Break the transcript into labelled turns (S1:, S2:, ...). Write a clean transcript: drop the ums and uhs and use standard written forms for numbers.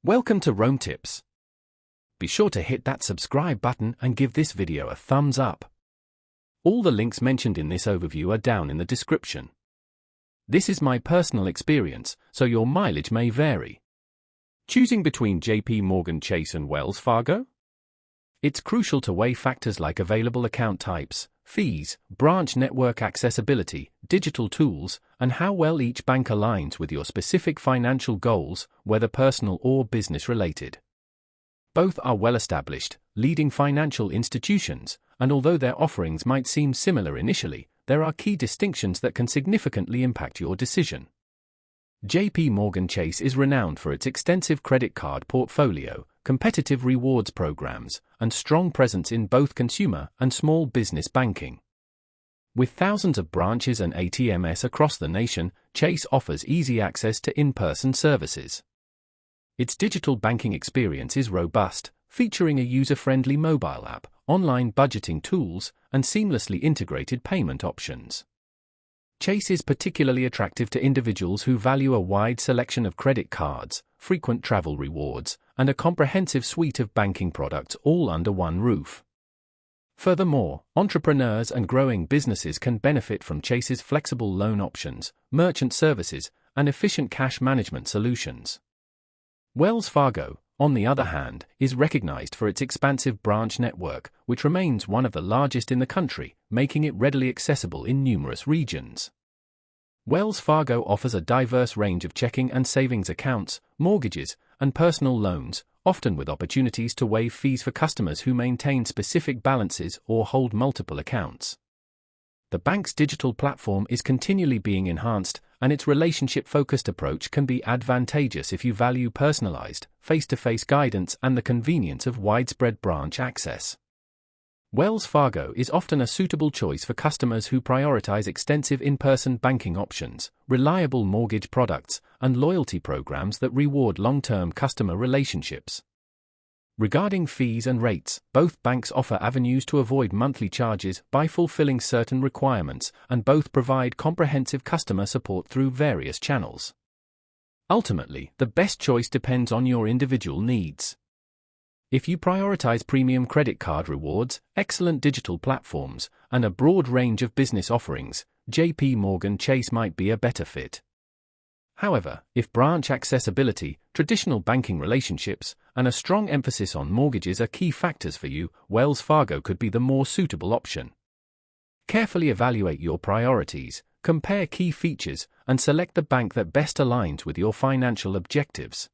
S1: Welcome to Rome Tips. Be sure to hit that subscribe button and give this video a thumbs up. All the links mentioned in this overview are down in the description. This is my personal experience, so your mileage may vary. Choosing between JPMorgan Chase and Wells Fargo? It's crucial to weigh factors like available account types, fees, branch network accessibility, digital tools, and how well each bank aligns with your specific financial goals, whether personal or business-related. Both are well-established, leading financial institutions, and although their offerings might seem similar initially, there are key distinctions that can significantly impact your decision. JPMorgan Chase is renowned for its extensive credit card portfolio, competitive rewards programs, and strong presence in both consumer and small business banking. With thousands of branches and ATMs across the nation, Chase offers easy access to in-person services. Its digital banking experience is robust, featuring a user-friendly mobile app, online budgeting tools, and seamlessly integrated payment options. Chase is particularly attractive to individuals who value a wide selection of credit cards, frequent travel rewards, and a comprehensive suite of banking products all under one roof. Furthermore, entrepreneurs and growing businesses can benefit from Chase's flexible loan options, merchant services, and efficient cash management solutions. Wells Fargo, on the other hand, is recognized for its expansive branch network, which remains one of the largest in the country, making it readily accessible in numerous regions. Wells Fargo offers a diverse range of checking and savings accounts, mortgages, and personal loans, often with opportunities to waive fees for customers who maintain specific balances or hold multiple accounts. The bank's digital platform is continually being enhanced, and its relationship-focused approach can be advantageous if you value personalized, face-to-face guidance and the convenience of widespread branch access. Wells Fargo is often a suitable choice for customers who prioritize extensive in-person banking options, reliable mortgage products, and loyalty programs that reward long-term customer relationships. Regarding fees and rates, both banks offer avenues to avoid monthly charges by fulfilling certain requirements, and both provide comprehensive customer support through various channels. Ultimately, the best choice depends on your individual needs. If you prioritize premium credit card rewards, excellent digital platforms, and a broad range of business offerings, JPMorgan Chase might be a better fit. However, if branch accessibility, traditional banking relationships, and a strong emphasis on mortgages are key factors for you, Wells Fargo could be the more suitable option. Carefully evaluate your priorities, compare key features, and select the bank that best aligns with your financial objectives.